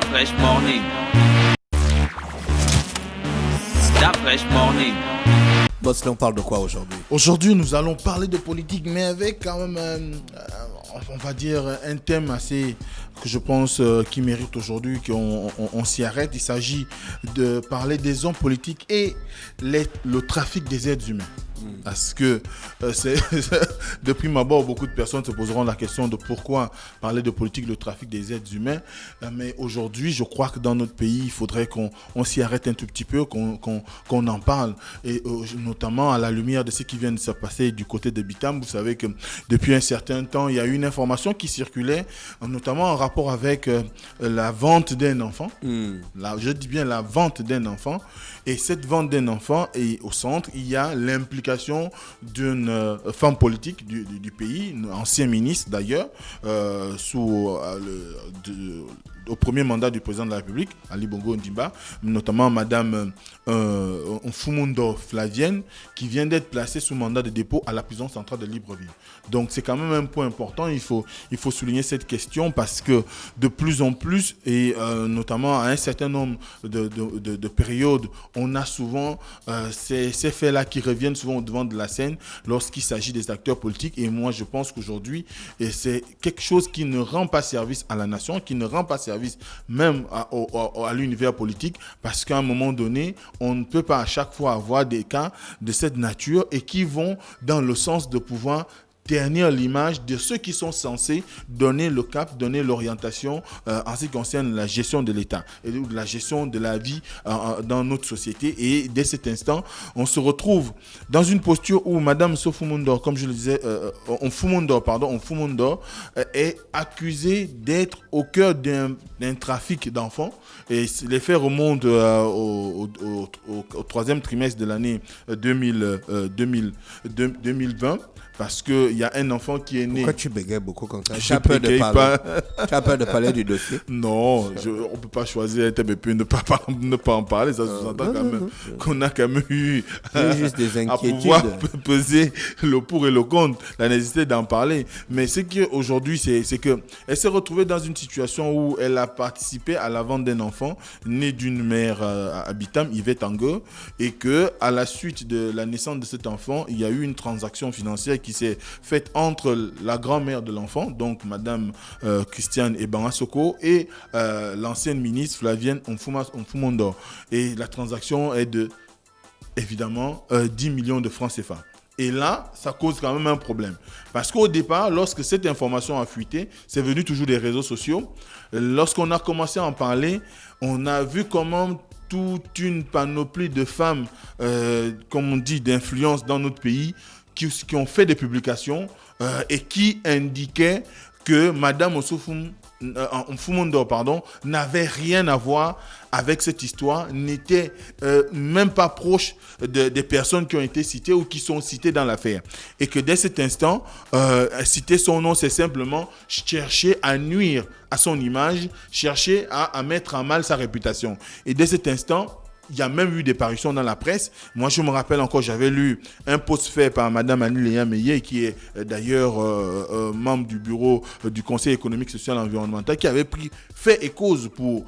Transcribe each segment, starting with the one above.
Fresh Morning. Fresh Morning. Boss, là, on parle de quoi aujourd'hui? Aujourd'hui, nous allons parler de politique, mais avec quand même, on va dire, un thème assez, que je pense, qui mérite aujourd'hui qu'on s'y arrête. Il s'agit de parler des hommes politiques et le trafic des êtres humains. Parce que de prime abord, beaucoup de personnes se poseront la question de pourquoi parler de politique, le trafic des êtres humains. Mais aujourd'hui, je crois que dans notre pays, il faudrait qu'on s'y arrête un tout petit peu, qu'on en parle. Et notamment à la lumière de ce qui vient de se passer du côté de Bitam. Vous savez que depuis un certain temps, il y a eu une information qui circulait, notamment en rapport avec la vente d'un enfant. Je dis bien la vente d'un enfant. Et cette vente d'un enfant, et au centre, il y a l'implication d'une femme politique du pays, une ancienne ministre d'ailleurs, au premier mandat du président de la République, Ali Bongo Ondimba, notamment Madame Mfumundo Flavienne, qui vient d'être placée sous mandat de dépôt à la prison centrale de Libreville. Donc c'est quand même un point important, il faut souligner cette question parce que de plus en plus, et notamment à un certain nombre de périodes, on a souvent ces faits-là qui reviennent souvent au devant de la scène lorsqu'il s'agit des acteurs politiques. Et moi, je pense qu'aujourd'hui, c'est quelque chose qui ne rend pas service à la nation, qui ne rend pas service même à l'univers politique, parce qu'à un moment donné, on ne peut pas à chaque fois avoir des cas de cette nature et qui vont dans le sens de pouvoir ternir l'image de ceux qui sont censés donner le cap, donner l'orientation en ce qui concerne la gestion de l'État et de la gestion de la vie dans notre société. Et dès cet instant, on se retrouve dans une posture où Madame Sofumundor, comme je le disais, Mfumundor est accusée d'être au cœur d'un trafic d'enfants. Et les faits remontent au troisième trimestre de l'année 2020. Parce qu'il y a un enfant qui est né... Pourquoi tu bégayes beaucoup comme ça? Tu as peur de parler du dossier? Non, on ne peut pas choisir un thème et puis ne pas en parler. Ça sous-entend quand même qu'on a quand même eu juste des à pouvoir peser le pour et le contre, la nécessité d'en parler. Mais ce qui aujourd'hui, c'est qu'elle s'est retrouvée dans une situation où elle a participé à la vente d'un enfant né d'une mère à Bitam, Yvette Angue, et qu'à la suite de la naissance de cet enfant, il y a eu une transaction financière qui s'est faite entre la grand-mère de l'enfant, donc Madame Christiane Ebangasoko, et l'ancienne ministre Flavienne Mfumundor. Et la transaction est de, évidemment, 10 millions de francs CFA. Et là, ça cause quand même un problème. Parce qu'au départ, lorsque cette information a fuité, c'est venu toujours des réseaux sociaux. Lorsqu'on a commencé à en parler, on a vu comment toute une panoplie de femmes, comme on dit, d'influence dans notre pays, qui ont fait des publications et qui indiquaient que Madame Mfumundor n'avait rien à voir avec cette histoire, n'était même pas proche des personnes qui ont été citées ou qui sont citées dans l'affaire. Et que dès cet instant, citer son nom, c'est simplement chercher à nuire à son image, chercher à mettre en mal sa réputation. Et dès cet instant, il y a même eu des parutions dans la presse. Moi, je me rappelle encore, j'avais lu un post fait par Madame Annie-Léa Meillet, qui est d'ailleurs membre du bureau du Conseil économique, social et environnemental, qui avait fait et cause pour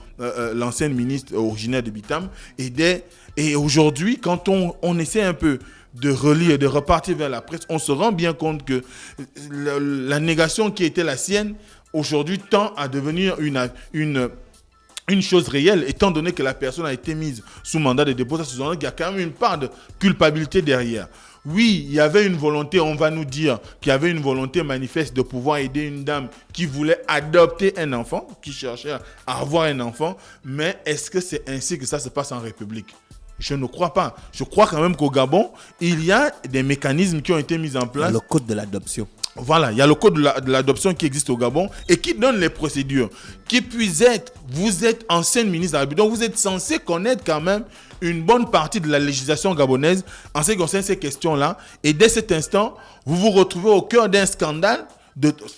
l'ancienne ministre originaire de Bitam. Et aujourd'hui, quand on essaie un peu de relire et de repartir vers la presse, on se rend bien compte que la négation qui était la sienne, aujourd'hui, tend à devenir une chose réelle, étant donné que la personne a été mise sous mandat de dépôt. Ça sous-entend qu'il y a quand même une part de culpabilité derrière. Oui, il y avait une volonté, on va nous dire qu'il y avait une volonté manifeste de pouvoir aider une dame qui voulait adopter un enfant, qui cherchait à avoir un enfant, mais est-ce que c'est ainsi que ça se passe en République ? Je ne crois pas. Je crois quand même qu'au Gabon, il y a des mécanismes qui ont été mis en place. Le code de l'adoption. Voilà, il y a le code de l'adoption qui existe au Gabon et qui donne les procédures. Qui puisse être, vous êtes ancienne ministre de la République, donc vous êtes censé connaître quand même une bonne partie de la législation gabonaise en ce qui concerne ces questions-là. Et dès cet instant, vous vous retrouvez au cœur d'un scandale,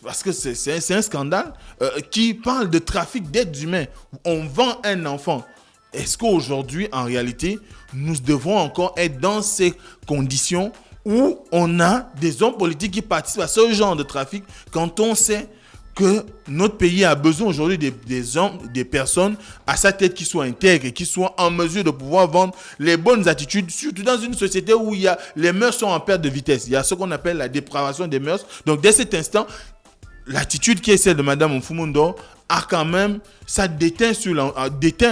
parce que c'est un scandale qui parle de trafic d'êtres humains. On vend un enfant. Est-ce qu'aujourd'hui, en réalité, nous devons encore être dans ces conditions où on a des hommes politiques qui participent à ce genre de trafic quand on sait que notre pays a besoin aujourd'hui des hommes, des personnes à sa tête qui soient intègres et qui soient en mesure de pouvoir vendre les bonnes attitudes, surtout dans une société où les mœurs sont en perte de vitesse. Il y a ce qu'on appelle la dépravation des mœurs. Donc, dès cet instant, l'attitude qui est celle de Madame Mfumundo a quand même, ça déteint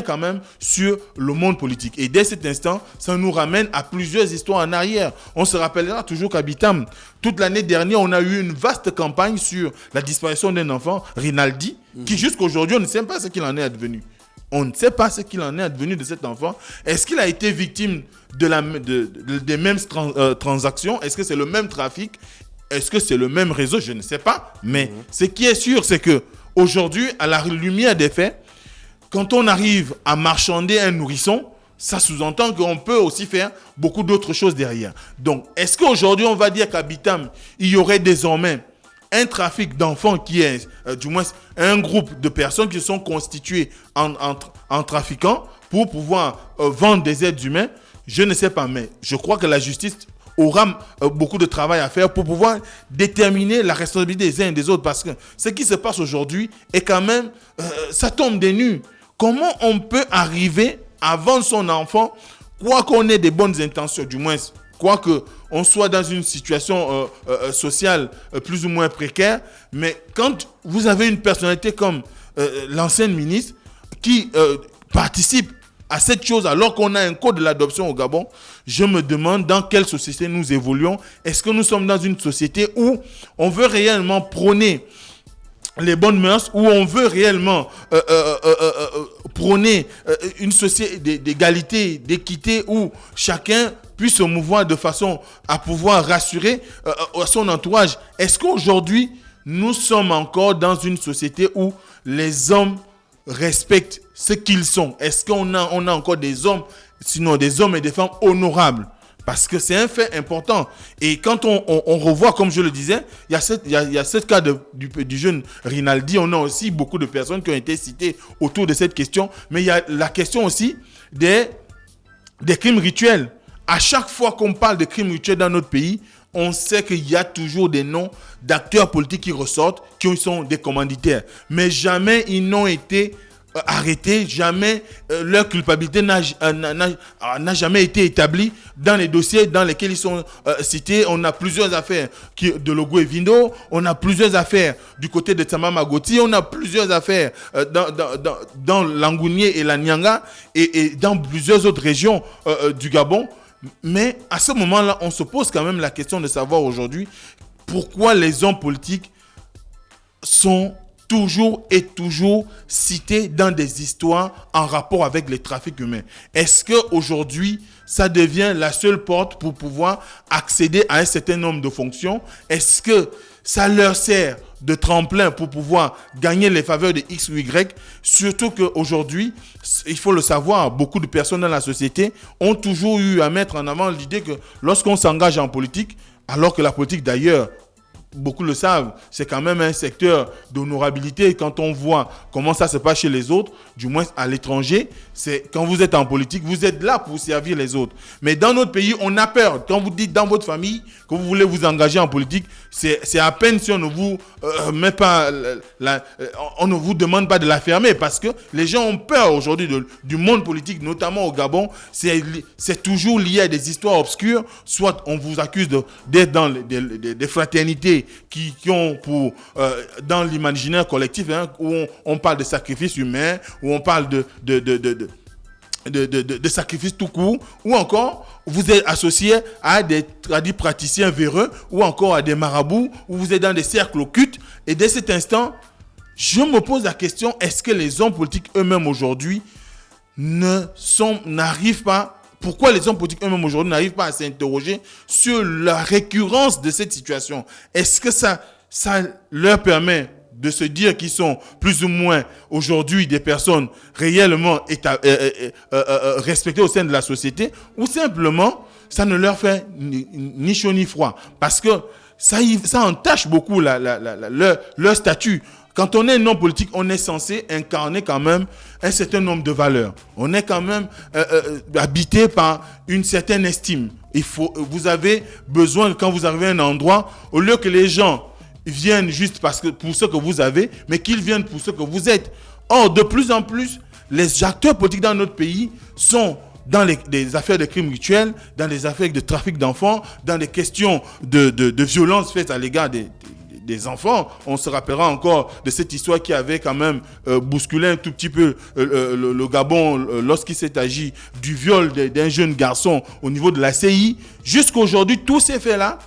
quand même sur le monde politique. Et dès cet instant, ça nous ramène à plusieurs histoires en arrière. On se rappellera toujours qu'à Bitam, toute l'année dernière, on a eu une vaste campagne sur la disparition d'un enfant, Rinaldi, qui jusqu'aujourd'hui, on ne sait pas ce qu'il en est advenu. On ne sait pas ce qu'il en est advenu de cet enfant. Est-ce qu'il a été victime des mêmes transactions? Est-ce que c'est le même trafic? Est-ce que c'est le même réseau? Je ne sais pas. Mais ce qui est sûr, c'est que aujourd'hui, à la lumière des faits, quand on arrive à marchander un nourrisson, ça sous-entend qu'on peut aussi faire beaucoup d'autres choses derrière. Donc, est-ce qu'aujourd'hui, on va dire qu'à Bitam, il y aurait désormais un trafic d'enfants qui est, du moins, un groupe de personnes qui sont constituées en trafiquants pour pouvoir vendre des êtres humains? Je ne sais pas, mais je crois que la justice aura beaucoup de travail à faire pour pouvoir déterminer la responsabilité des uns et des autres, parce que ce qui se passe aujourd'hui est quand même, ça tombe des nues. Comment on peut arriver à vendre son enfant, quoi qu'on ait des bonnes intentions, du moins, quoi qu'on soit dans une situation sociale plus ou moins précaire, mais quand vous avez une personnalité comme l'ancienne ministre qui participe à cette chose alors qu'on a un code de l'adoption au Gabon, je me demande dans quelle société nous évoluons. Est-ce que nous sommes dans une société où on veut réellement prôner les bonnes mœurs, où on veut réellement prôner une société d'égalité, d'équité, où chacun puisse se mouvoir de façon à pouvoir rassurer à son entourage? Est-ce qu'aujourd'hui, nous sommes encore dans une société où les hommes respectent ce qu'ils sont? Est-ce qu'on a encore des hommes, sinon des hommes et des femmes honorables? Parce que c'est un fait important. Et quand on revoit, comme je le disais, il y a ce cas du jeune Rinaldi. On a aussi beaucoup de personnes qui ont été citées autour de cette question. Mais il y a la question aussi des crimes rituels. À chaque fois qu'on parle de crimes rituels dans notre pays, on sait qu'il y a toujours des noms d'acteurs politiques qui ressortent, qui sont des commanditaires. Mais jamais ils n'ont été arrêtés, jamais leur culpabilité n'a jamais été établie dans les dossiers dans lesquels ils sont cités. On a plusieurs affaires de Logo et Vindo, on a plusieurs affaires du côté de Tsama Magoti, on a plusieurs affaires dans l'Angounié et la Nyanga et dans plusieurs autres régions du Gabon. Mais à ce moment-là, on se pose quand même la question de savoir aujourd'hui pourquoi les hommes politiques sont toujours cités dans des histoires en rapport avec les trafics humains. Est-ce qu'aujourd'hui, ça devient la seule porte pour pouvoir accéder à un certain nombre de fonctions? Est-ce que ça leur sert de tremplin pour pouvoir gagner les faveurs de X ou Y? Surtout qu'aujourd'hui, il faut le savoir, beaucoup de personnes dans la société ont toujours eu à mettre en avant l'idée que lorsqu'on s'engage en politique, alors que la politique d'ailleurs, beaucoup le savent, c'est quand même un secteur d'honorabilité. Quand on voit comment ça se passe chez les autres, du moins à l'étranger, c'est quand vous êtes en politique, vous êtes là pour servir les autres. Mais dans notre pays, on a peur. Quand vous dites dans votre famille que vous voulez vous engager en politique, c'est à peine si on ne vous met pas, on ne vous demande pas de la fermer, parce que les gens ont peur aujourd'hui du monde politique, notamment au Gabon. C'est toujours lié à des histoires obscures. Soit on vous accuse d'être dans des fraternités qui ont pour dans l'imaginaire collectif, où on parle de sacrifices humains, où on parle de sacrifices tout court, ou encore vous êtes associé à des praticiens véreux, ou encore à des marabouts, ou vous êtes dans des cercles occultes. Et dès cet instant, je me pose la question, est-ce que les hommes politiques eux-mêmes aujourd'hui n'arrivent pas, pourquoi les hommes politiques eux-mêmes aujourd'hui n'arrivent pas à s'interroger sur la récurrence de cette situation? Est-ce que ça leur permet de se dire qu'ils sont plus ou moins aujourd'hui des personnes réellement respectées au sein de la société, ou simplement ça ne leur fait ni chaud ni froid? Parce que ça entache beaucoup leur statut. Quand on est un homme politique, on est censé incarner quand même un certain nombre de valeurs. On est quand même habité par une certaine estime. Vous avez besoin, quand vous arrivez à un endroit, au lieu que les gens viennent juste pour ce que vous avez, mais qu'ils viennent pour ce que vous êtes. Or, de plus en plus, les acteurs politiques dans notre pays sont dans des affaires de crimes rituels, dans des affaires de trafic d'enfants, dans des questions de violence faites à l'égard des enfants. On se rappellera encore de cette histoire qui avait quand même bousculé un tout petit peu le Gabon lorsqu'il s'est agi du viol d'un jeune garçon au niveau de la CI. Jusqu'aujourd'hui, tous ces faits-là,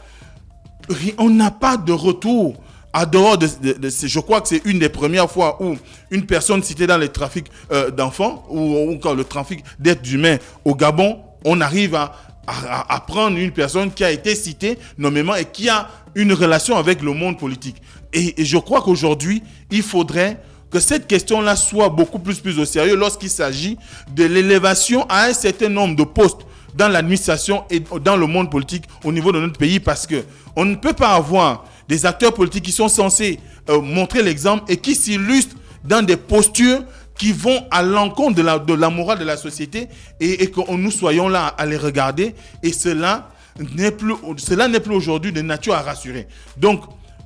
on n'a pas de retour. À dehors je crois que c'est une des premières fois où une personne citée dans les trafics d'enfants ou encore le trafic d'êtres humains au Gabon, on arrive à prendre une personne qui a été citée nommément et qui a une relation avec le monde politique. Et je crois qu'aujourd'hui, il faudrait que cette question-là soit beaucoup plus au sérieux lorsqu'il s'agit de l'élévation à un certain nombre de postes dans l'administration et dans le monde politique au niveau de notre pays, parce qu'on ne peut pas avoir des acteurs politiques qui sont censés montrer l'exemple et qui s'illustrent dans des postures qui vont à l'encontre de la morale de la société et que nous soyons là à les regarder. Et cela n'est plus aujourd'hui de nature à rassurer. Donc,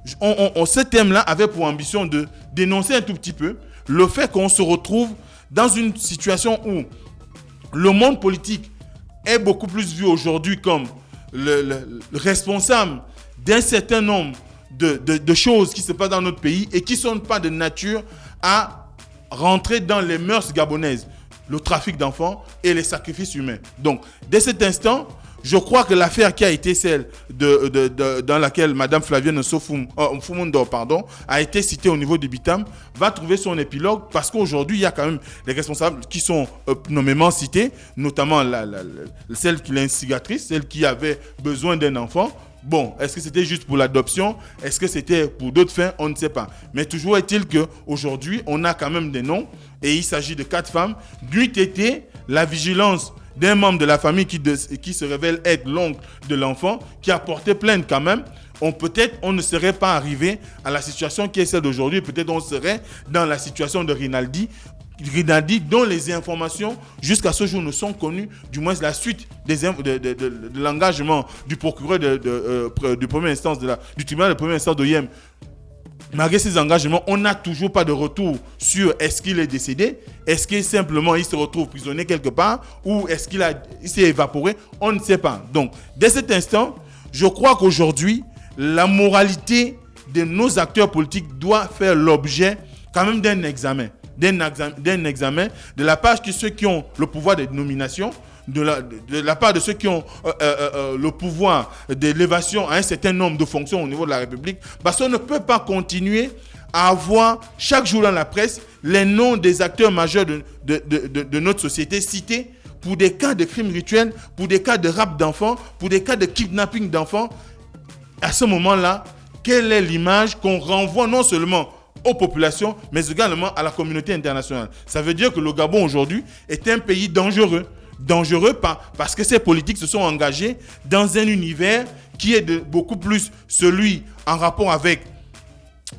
ce thème-là avait pour ambition de dénoncer un tout petit peu le fait qu'on se retrouve dans une situation où le monde politique est beaucoup plus vu aujourd'hui comme le responsable d'un certain nombre de choses qui se passent dans notre pays et qui ne sont pas de nature à rentrer dans les mœurs gabonaises, le trafic d'enfants et les sacrifices humains. Donc, dès cet instant, je crois que l'affaire qui a été celle dans laquelle Mme Flavienne Fumundo a été citée au niveau du BITAM va trouver son épilogue, parce qu'aujourd'hui, il y a quand même des responsables qui sont nommément cités, notamment celle qui est l'instigatrice, celle qui avait besoin d'un enfant. Bon, est-ce que c'était juste pour l'adoption? Est-ce que c'était pour d'autres fins? On ne sait pas. Mais toujours est-il qu'aujourd'hui, on a quand même des noms, et il s'agit de 4 femmes. D'où était la vigilance d'un membre de la famille qui se révèle être l'oncle de l'enfant, qui a porté plainte quand même. On ne serait pas arrivé à la situation qui est celle d'aujourd'hui. Peut-être on serait dans la situation de Rinaldi, dont les informations jusqu'à ce jour ne sont connues, du moins la suite de l'engagement du procureur du première instance du tribunal de première instance de Yem. Malgré ces engagements, on n'a toujours pas de retour sur est-ce qu'il est décédé, est-ce qu'il simplement il se retrouve prisonnier quelque part, ou est-ce qu'il s'est évaporé, on ne sait pas. Donc, dès cet instant, je crois qu'aujourd'hui, la moralité de nos acteurs politiques doit faire l'objet quand même d'un examen de la part de ceux qui ont le pouvoir de nomination, de la part de ceux qui ont le pouvoir d'élévation à un certain nombre de fonctions au niveau de la République, parce qu'on ne peut pas continuer à avoir chaque jour dans la presse les noms des acteurs majeurs de notre société cités pour des cas de crimes rituels, pour des cas de rapt d'enfants, pour des cas de kidnapping d'enfants. À ce moment-là, quelle est l'image qu'on renvoie non seulement aux populations, mais également à la communauté internationale? Ça veut dire que le Gabon aujourd'hui est un pays dangereux. Dangereux parce que ces politiques se sont engagés dans un univers qui est beaucoup plus celui en rapport avec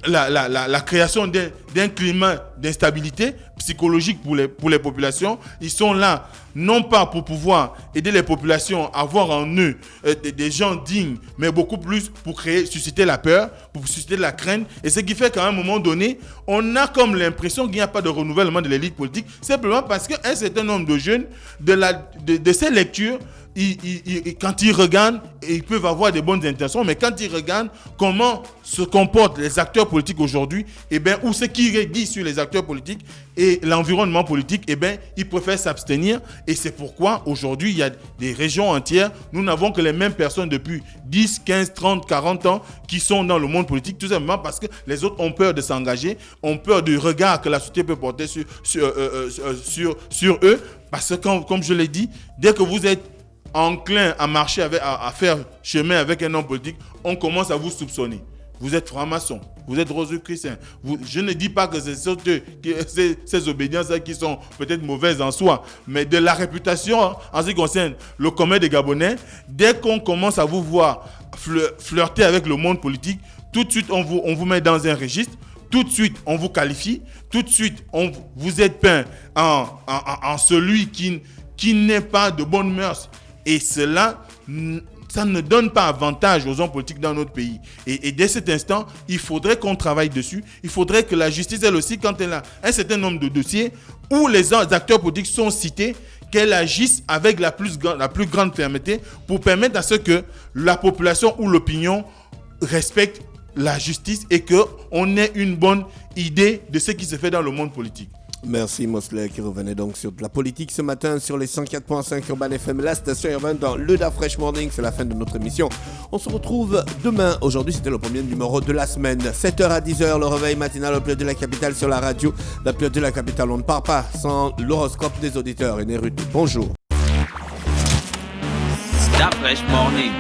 la création d'un climat d'instabilité psychologique pour les populations. Ils sont là non pas pour pouvoir aider les populations à voir en eux des gens dignes, mais beaucoup plus pour susciter la peur, pour susciter la crainte. Et ce qui fait qu'à un moment donné, on a comme l'impression qu'il n'y a pas de renouvellement de l'élite politique, simplement parce qu'un certain nombre de jeunes, de ces lectures, quand ils regardent, ils peuvent avoir des bonnes intentions, mais quand ils regardent comment se comportent les acteurs politiques aujourd'hui, ou ce qu'ils disent sur les acteurs politiques et l'environnement politique, ils préfèrent s'abstenir. Et c'est pourquoi aujourd'hui, il y a des régions entières, nous n'avons que les mêmes personnes depuis 10, 15, 30, 40 ans qui sont dans le monde politique, tout simplement parce que les autres ont peur de s'engager, ont peur du regard que la société peut porter sur eux. Parce que, comme je l'ai dit, dès que vous êtes enclin à marcher à faire chemin avec un homme politique, on commence à vous soupçonner. Vous êtes franc-maçon, vous êtes rosicrucien. Je ne dis pas que c'est ces obédiences qui sont peut-être mauvaises en soi, mais de la réputation en ce qui concerne le commun des Gabonais, dès qu'on commence à vous voir flirter avec le monde politique, tout de suite on vous met dans un registre, tout de suite on vous qualifie, tout de suite vous êtes peint en celui qui n'est pas de bonnes mœurs. Et cela, ça ne donne pas avantage aux hommes politiques dans notre pays. Et dès cet instant, il faudrait qu'on travaille dessus. Il faudrait que la justice, elle aussi, quand elle a un certain nombre de dossiers où les acteurs politiques sont cités, qu'elle agisse avec la plus grande fermeté pour permettre à ce que la population ou l'opinion respecte la justice et qu'on ait une bonne idée de ce qui se fait dans le monde politique. Merci Mosley qui revenait donc sur de la politique ce matin sur les 104.5 Urban FM, la station urbaine dans le Da Fresh Morning. C'est la fin de notre émission. On se retrouve demain. Aujourd'hui, c'était le premier numéro de la semaine. 7h à 10h, le réveil matinal au Pluriel de la Capitale sur la radio. La Pluriel de la Capitale, on ne part pas sans l'horoscope des auditeurs. Et Nérut, bonjour. Da Fresh Morning.